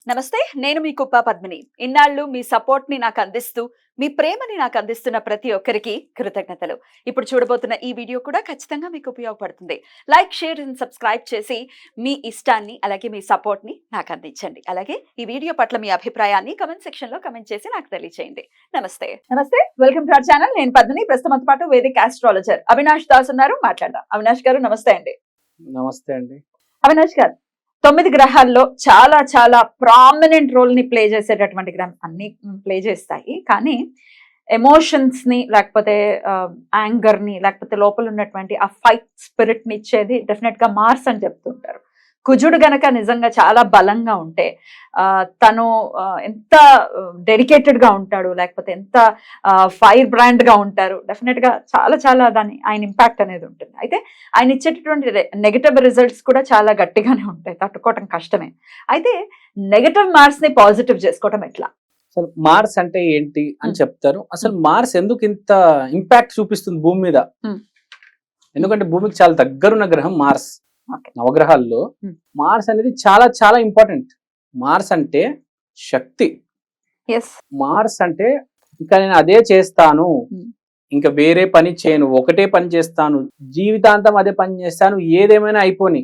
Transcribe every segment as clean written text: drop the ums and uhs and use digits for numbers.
నమస్తే, నేను మీ కుప్ప పద్మిని. ఇన్నాళ్ళు మీ సపోర్ట్‌ని నాకు అందిస్తూ, మీ ప్రేమని నాకు అందిస్తున్న ప్రతి ఒక్కరికి కృతజ్ఞతలు. ఇప్పుడు చూడబోతున్న ఈ వీడియో కూడా ఖచ్చితంగా మీకు ఉపయోగపడుతుంది. లైక్, షేర్ అండ్ సబ్స్క్రైబ్ చేసి మీ ఇష్టాన్ని అలాగే మీ సపోర్ట్‌ని నాకు అందించండి. అలాగే ఈ వీడియో పట్ల మీ అభిప్రాయాన్ని కామెంట్ సెక్షన్‌లో కామెంట్ చేసి నాకు తెలియజేయండి. నమస్తే. నమస్తే. Welcome to our channel. నేను పద్మిని. ప్రస్తుతం పాటు వేదిక ఆస్ట్రాలజర్ అవినాష్ దాస్ ఉన్నారు. మాట్లాడదాం. అవినాష్ గారు నమస్తే అండి. నమస్తే అండి. అవినాష్ గారు, 9 గ్రహాల్లో చాలా చాలా ప్రామినెంట్ రోల్ ని ప్లే చేసేటటువంటి గ్రహం అన్ని ప్లే చేస్తాయి. కానీ ఎమోషన్స్ ని లేకపోతే యాంగర్ ని లేకపోతే లోపల ఉన్నటువంటి ఆ ఫైట్ స్పిరిట్ ని ఇచ్చేది డెఫినెట్ గా మార్స్ అని చెప్తుంటారు. కుజుడు గనక నిజంగా చాలా బలంగా ఉంటే తను ఎంత డెడికేటెడ్ గా ఉంటాడు, లేకపోతే ఎంత ఫైర్ బ్రాండ్ గా ఉంటారు, డెఫినెట్ గా చాలా చాలా ఆయన ఇంపాక్ట్ అనేది ఉంటుంది. అయితే ఆయన ఇచ్చేటటువంటి నెగటివ్ రిజల్ట్స్ కూడా చాలా గట్టిగానే ఉంటాయి, తట్టుకోవటం కష్టమే. అయితే నెగటివ్ మార్క్స్ ని పాజిటివ్ చేసుకోవటం ఎట్లా? అసలు మార్స్ అంటే ఏంటి అని చెప్తారు. అసలు మార్స్ ఎందుకు ఇంత ఇంపాక్ట్ చూపిస్తుంది భూమి మీద? ఎందుకంటే భూమికి చాలా దగ్గరున్న గ్రహం మార్స్. నవగ్రహాల్లో మార్స్ అనేది చాలా చాలా ఇంపార్టెంట్. మార్స్ అంటే శక్తి. మార్స్ అంటే ఇంకా నేను అదే చేస్తాను, ఇంకా వేరే పని చేయను, ఒకటే పని చేస్తాను, జీవితాంతం అదే పని చేస్తాను, ఏదేమైనా అయిపోని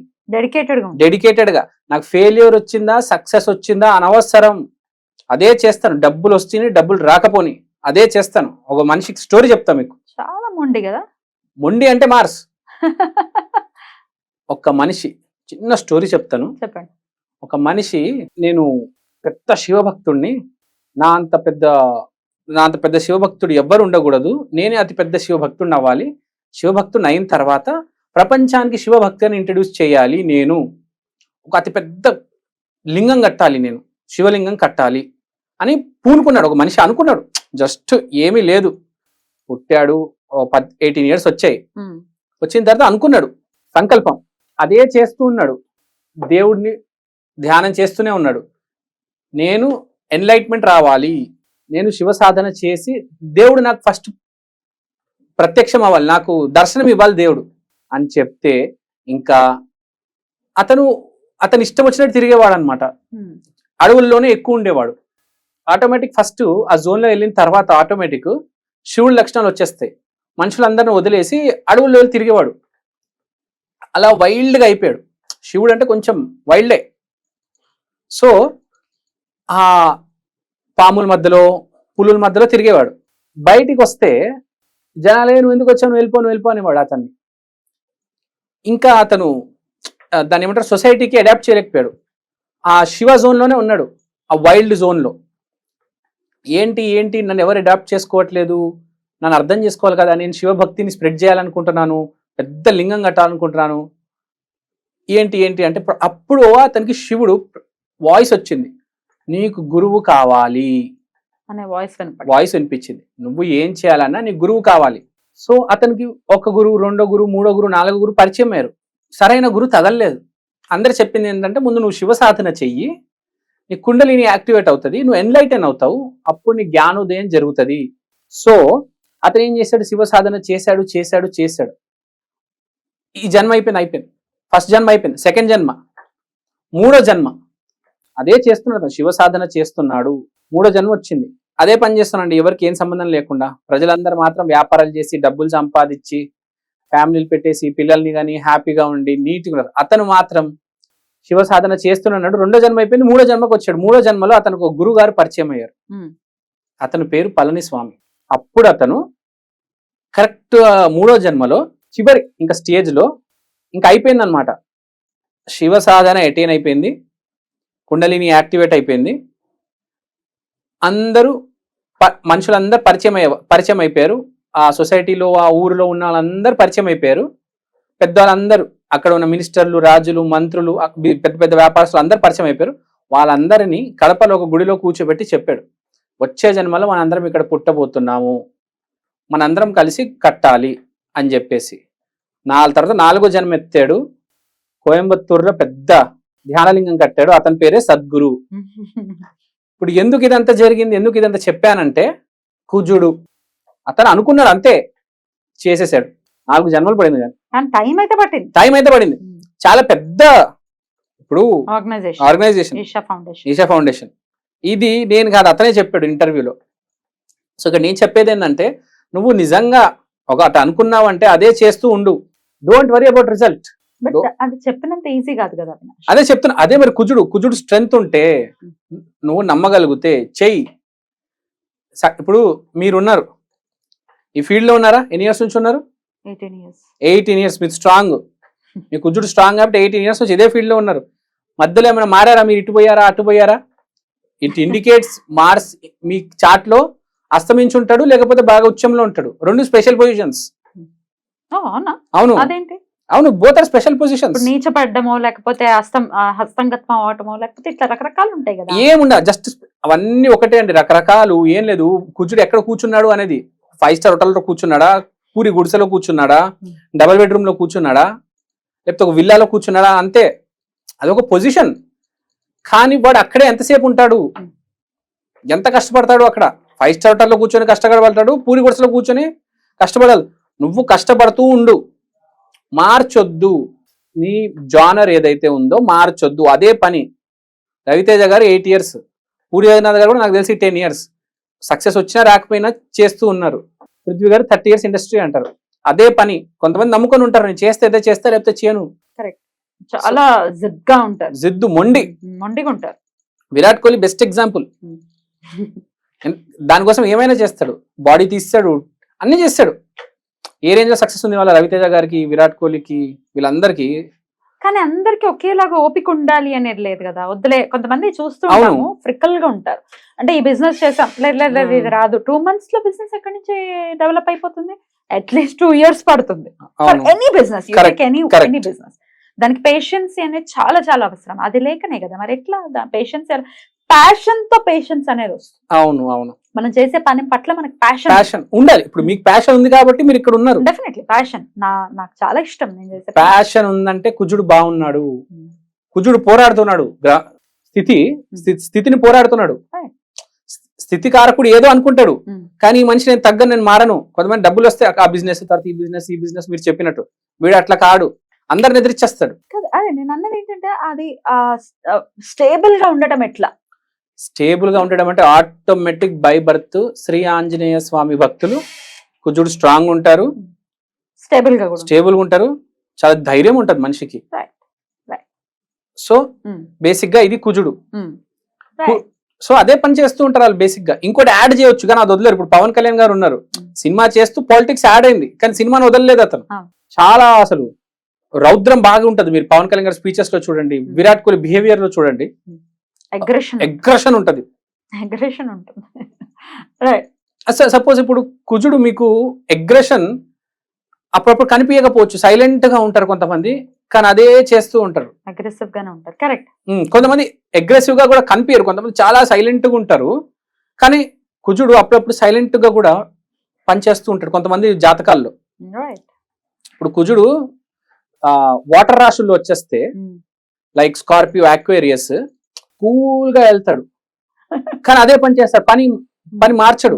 డెడికేటెడ్ గా. నాకు ఫెయిల్యూర్ వచ్చిందా సక్సెస్ వచ్చిందా అనవసరం, అదే చేస్తాను. డబ్బులు వస్తున్నాయి డబ్బులు రాకపోని అదే చేస్తాను. ఒక మనిషికి స్టోరీ చెప్తా మీకు. చాలా మొండి కదా. మొండి అంటే మార్స్. ఒక మనిషి చిన్న స్టోరీ చెప్తాను. చెప్పండి. ఒక మనిషి, నేను పెద్ద శివభక్తుడిని, నా అంత పెద్ద శివభక్తుడు ఎవ్వరు ఉండకూడదు, నేనే అతి పెద్ద శివభక్తుడిని అవ్వాలి, శివభక్తుడిని అయిన తర్వాత ప్రపంచానికి శివభక్తిని ఇంట్రడ్యూస్ చేయాలి, నేను ఒక అతి పెద్ద లింగం కట్టాలి, నేను శివలింగం కట్టాలి అని పూనుకున్నాడు. ఒక మనిషి అనుకున్నాడు, జస్ట్ ఏమీ లేదు, పుట్టాడు, 18 years వచ్చాయి. వచ్చిన తర్వాత అనుకున్నాడు సంకల్పం, అదే చేస్తూ ఉన్నాడు, దేవుడిని ధ్యానం చేస్తూనే ఉన్నాడు. నేను ఎన్లైట్మెంట్ రావాలి, నేను శివ సాధన చేసి దేవుడు నాకు ఫస్ట్ ప్రత్యక్షం అవ్వాలి, నాకు దర్శనం ఇవ్వాలి దేవుడు అని చెప్తే, ఇంకా అతను ఇష్టం వచ్చినట్టు తిరిగేవాడు అనమాట. అడవుల్లోనే ఎక్కువ ఉండేవాడు. ఆటోమేటిక్ ఫస్ట్ ఆ జోన్లో వెళ్ళిన తర్వాత ఆటోమేటిక్ శివుడి లక్షణాలు వచ్చేస్తాయి. మనుషులందరిని వదిలేసి అడవుల్లో వెళ్ళి తిరిగేవాడు. అలా వైల్డ్గా అయిపోయాడు. శివుడు అంటే కొంచెం వైల్డే. సో ఆ పాముల మధ్యలో పులుల మధ్యలో తిరిగేవాడు. బయటికి వస్తే జనాలే నువ్వు ఎందుకు వచ్చావు, వెళ్ళిపో అనేవాడు అతన్ని. ఇంకా అతను దాన్ని ఏమంటారు, సొసైటీకి అడాప్ట్ చేయలేకపోయాడు. ఆ శివ జోన్లోనే ఉన్నాడు, ఆ వైల్డ్ జోన్లో. ఏంటి నన్ను ఎవరు అడాప్ట్ చేసుకోవట్లేదు, నన్ను అర్థం చేసుకోవాలి కదా, నేను శివభక్తిని స్ప్రెడ్ చేయాలనుకుంటున్నాను, పెద్ద లింగం కట్టాలనుకుంటున్నాను, ఏంటి అంటే అప్పుడు అతనికి శివుడు వాయిస్ వచ్చింది, నీకు గురువు కావాలి అనే వాయిస్ వినిపించింది. నువ్వు ఏం చేయాలన్నా నీకు గురువు కావాలి. సో అతనికి ఒక గురువు, రెండో గురువు, మూడో గురువు, నాలుగో గురువు పరిచయం అయ్యారు. సరైన గురువు తగలలేదు. అందరు చెప్పింది ఏంటంటే, ముందు నువ్వు శివ సాధన చెయ్యి, నీ కుండలిని యాక్టివేట్ అవుతుంది, నువ్వు ఎన్లైటన్ అవుతావు, అప్పుడు నీ జ్ఞానోదయం జరుగుతుంది. సో అతను ఏం చేశాడు, శివ సాధన చేశాడు. ఈ జన్మ అయిపోయింది. ఫస్ట్ జన్మ అయిపోయింది, సెకండ్ జన్మ, మూడో జన్మ అదే చేస్తున్నాడు, శివ సాధన చేస్తున్నాడు. మూడో జన్మ వచ్చింది, అదే పని చేస్తున్నాడు, ఎవరికి ఏం సంబంధం లేకుండా. ప్రజలందరూ మాత్రం వ్యాపారాలు చేసి డబ్బులు సంపాదించి ఫ్యామిలీలు పెట్టేసి పిల్లల్ని కానీ హ్యాపీగా ఉండి నీట్గా ఉన్నారు. అతను మాత్రం శివ సాధన చేస్తున్నాడు. రెండో జన్మ అయిపోయింది, మూడో జన్మకు వచ్చాడు. మూడో జన్మలో అతనికి ఒక గురువు గారు పరిచయం అయ్యారు. అతని పేరు పళనిస్వామి. అప్పుడు అతను కరెక్ట్ మూడో జన్మలో చివరి ఇంకా స్టేజ్లో ఇంకా అయిపోయింది అనమాట. శివ సాధన ఎటైన్ అయిపోయింది, కుండలిని యాక్టివేట్ అయిపోయింది, మనుషులందరూ పరిచయం అయిపోయారు. ఆ సొసైటీలో ఆ ఊరిలో ఉన్న వాళ్ళందరూ పరిచయం అయిపోయారు. పెద్దవాళ్ళందరూ, అక్కడ ఉన్న మినిస్టర్లు, రాజులు, మంత్రులు, పెద్ద పెద్ద వ్యాపారస్తులు అందరూ పరిచయం అయిపోయారు. వాళ్ళందరినీ కడపలో ఒక గుడిలో కూర్చోబెట్టి చెప్పాడు, వచ్చే జన్మలో మనందరం ఇక్కడ పుట్టబోతున్నాము, మనందరం కలిసి కట్టాలి అని చెప్పేసి. తర్వాత 4వ జన్మ ఎత్తాడు, కోయంబత్తూరులో పెద్ద ధ్యానలింగం కట్టాడు. అతని పేరే సద్గురు. ఇప్పుడు ఎందుకు ఇదంతా జరిగింది, ఎందుకు ఇదంతా చెప్పానంటే, కుజుడు అతను అనుకున్నాడు, అంతే చేసేసాడు. 4 జన్మలు పడింది, కానీ టైం అయితే పట్టింది. చాలా పెద్ద. ఇప్పుడు ఆర్గనైజేషన్ ఆర్గనైజేషన్ ఈషా ఫౌండేషన్ ఇది నేను కాదు, అతనే చెప్పాడు ఇంటర్వ్యూలో. సో ఇక్కడ నేను చెప్పేది ఏంటంటే, నువ్వు నిజంగా ఒకటి అనుకున్నావంటే అదే చేస్తూ ఉండు, don't worry about result. But అది చెప్పినంత ఈజీ కాదు కదా అవినాష్. అదే చెప్తున్నా, అదే మరి కుజుడు స్ట్రెంగ్త్ ఉంటే నువ్వు నమ్మగలిగితే చెయ్యి. ఇప్పుడు మీరున్నారు ఈ ఫీల్డ్ లో ఉన్నారా, ఎన్ని ఇయర్స్ నుంచి ఉన్నారు? 18 years. మీరు స్ట్రాంగ్, మీ కుజుడు స్ట్రాంగ్ కాబట్టి 18 years నుంచి ఇదే ఫీల్డ్ లో ఉన్నారు. మధ్యలో ఏమైనా మారారా, మీరు ఇటు పోయారా అటు పోయారా? ఇట్ ఇండికేట్స్ మార్స్ మీ చార్ట్ లో అస్తమించి ఉంటాడు, లేకపోతే బాగా ఉచ్చంలో ఉంటాడు. రెండు స్పెషల్ పొజిషన్స్. అవును అదేంటి? అవును, బోత్ ఆర్ స్పెషల్ పొజిషన్స్. నీచపడ్డమో లేకపోతే హస్తంగత్వం అవటమో లేకపోతే ఇట్లా రకరకాలు ఉంటాయి కదా. ఏముండ, జస్ట్ అవన్నీ ఒకటే అండి, రకరకాలు ఏం లేదు. కుజుడు ఎక్కడ కూర్చున్నాడు అనేది, 5 star హోటల్లో కూర్చున్నాడా, పూరి గుడిసెలో కూర్చున్నాడా, డబుల్ బెడ్రూమ్ లో కూర్చున్నాడా, లేకపోతే ఒక విల్లాలో కూర్చున్నాడా, అంతే. అదొక పొజిషన్. కానీ వాడు అక్కడే ఎంతసేపు ఉంటాడు, ఎంత కష్టపడతాడు అక్కడ. 5 star హోటల్లో కూర్చొని కష్టపడతాడు, పూరి గుడిసెలో కూర్చొని కష్టపడాలి. నువ్వు కష్టపడుతూ ఉండు, మార్చొద్దు. నీ జానర్ ఏదైతే ఉందో మార్చొద్దు, అదే పని. రవితేజ గారు 8 years, పూరి జగన్నాథ్ గారు కూడా నాకు తెలిసి 10 years సక్సెస్ వచ్చినా రాకపోయినా చేస్తూ ఉన్నారు. పృథ్వీ గారు 30 years ఇండస్ట్రీ అంటారు, అదే పని. కొంతమంది నమ్ముకొని ఉంటారు, నేను చేస్తే అదే చేస్తా లేకపోతే చేయను. చాలా జిద్దుగా ఉంటారు, జిద్దు మొండిగా ఉంటారు. Virat Kohli best example. దానికోసం ఏమైనా చేస్తాడు, బాడీ తీస్తాడు, అన్ని చేస్తాడు. ఏ రేంజ్ లో సక్సెస్ ఉంది వాళ్ళ రవితేజ గారికి, విరాట్ కోహ్లీకి, వీళ్ళందరికీ. కానీ అందరికి ఒకేలాగా ఓపిక ఉండాలి అనేది లేదు కదా. వద్దులే, కొంతమంది చూస్తుంటాము ఫ్రికల్ గా ఉంటారు. అంటే ఈ బిజినెస్ చేసాం, లేదు ఇది రాదు. 2 months లో బిజినెస్ ఎక్కడి నుంచి డెవలప్ అయిపోతుంది? అట్లీస్ట్ 2 years పడుతుంది. ఎనీ బిజినెస్, ఎనీ బిజినెస్, దానికి పేషెన్స్ అనేది చాలా చాలా అవసరం. అది లేకనే కదా మరి ఎట్లా పేషెన్స్, ప్యాషన్ తో పేషెన్స్ అనేది వస్తుంది. అవును అవును, మనం చేసే పని పట్ల మనకి ప్యాషన్ ఉండాలి. ఇప్పుడు మీకు ప్యాషన్ ఉంది కాబట్టి మీరు ఇక్కడ ఉన్నారు. డెఫినెట్లీ ప్యాషన్ నాకు చాలా ఇష్టం. నేను చేసే ప్యాషన్ ఉందంటే కుజుడు బాగున్నాడు, కుజుడు పోరాడుతున్నాడు, స్థితిని పోరాడుతున్నాడు. స్థితి కారకుడు ఏదో అనుకుంటాడు, కానీ ఈ మనిషి నేను తగ్గను, నేను మారను. కొంతమంది డబ్బులు వస్తే ఆ బిజినెస్ తర్వాత ఈ బిజినెస్ మీరు చెప్పినట్టు, వీడు అట్లా కాడు, అందరిని ఎదిరిచ్చేస్తాడు. అదే నేను అన్నది ఏంటంటే, అది స్టేబుల్ గా ఉండటం ఎట్లా? స్టేబుల్ గా ఉండడం అంటే automatic by birth Sri Anjaneya Swamy భక్తులు కుజుడు స్ట్రాంగ్ ఉంటారు, స్టేబుల్ గా ఉంటారు, చాలా ధైర్యం ఉంటది మనిషికి. సో బేసిక్ గా ఇది కుజుడు. సో అదే పని చేస్తూ ఉంటారు వాళ్ళు బేసిక్ గా. ఇంకోటి యాడ్ చేయొచ్చు కానీ అది వదలరు. ఇప్పుడు పవన్ కళ్యాణ్ గారు ఉన్నారు, సినిమా చేస్తూ పాలిటిక్స్ యాడ్ అయింది, కానీ సినిమాని వదలలేదు అతను. చాలా అసలు రౌద్రం బాగా ఉంటది. మీరు పవన్ కళ్యాణ్ గారి స్పీచెస్ లో చూడండి, విరాట్ కోహ్లీ బిహేవియర్ లో చూడండి, అగ్రెషన్ ఉంటది. సపోజ్ ఇప్పుడు కుజుడు మీకు అగ్రెషన్ అప్పుడప్పుడు కనిపించకపోవచ్చు, సైలెంట్ గా ఉంటారు కొంతమంది, కానీ అదే చేస్తూ ఉంటారు, అగ్రెసివ్ గానే ఉంటారు. కరెక్ట్. కొంతమంది అగ్రెసివ్ గా కూడా కనిపించరు, కొంతమంది చాలా సైలెంట్ గా ఉంటారు, కానీ కుజుడు అప్పుడప్పుడు సైలెంట్ గా కూడా పనిచేస్తూ ఉంటాడు కొంతమంది జాతకాల్లో. ఇప్పుడు కుజుడు వాటర్ రాశుల్లో వచ్చేస్తే లైక్ స్కార్పియో, అక్వేరియస్, కూల్ గా వెళ్తాడు, కానీ అదే పని చేస్తాడు, పని మార్చడు.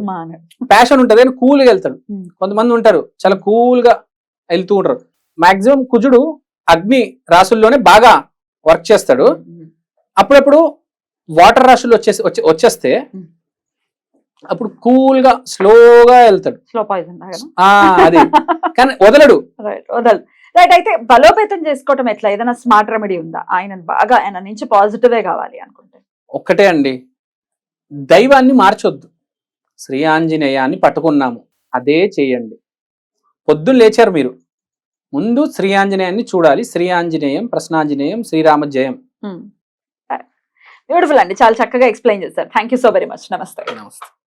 ప్యాషన్ ఉంటది కానీ కూల్ గా వెళ్తాడు. కొంతమంది ఉంటారు చాలా కూల్ గా వెళ్తూ ఉంటారు. మాక్సిమం కుజుడు అగ్ని రాశుల్లోనే బాగా వర్క్ చేస్తాడు. అప్పుడప్పుడు వాటర్ రాశులు వచ్చేస్తే అప్పుడు కూల్ గా స్లోగా వెళ్తాడు. స్లో పాయిజన్ అది, కానీ వదలడు. రైట్. అయితే బలోపేతం చేసుకోవటం ఎట్లా? ఏదైనా స్మార్ట్ రెమెడీ ఉందా? ఆయన నుంచి పాజిటివే కావాలి అనుకుంటే ఒక్కటే అండి, దైవాన్ని మార్చొద్దు. శ్రీ ఆంజనేయాన్ని పట్టుకున్నాము, అదే చేయండి. పొద్దున్న లేచారు మీరు, ముందు శ్రీ ఆంజనేయాన్ని చూడాలి. శ్రీ ఆంజనేయం, ప్రసన్నాంజనేయం, శ్రీరామ జయం. బ్యూటిఫుల్ అండి, చాలా చక్కగా ఎక్స్ప్లెయిన్ చేశారు. Thank you so very much. నమస్తే.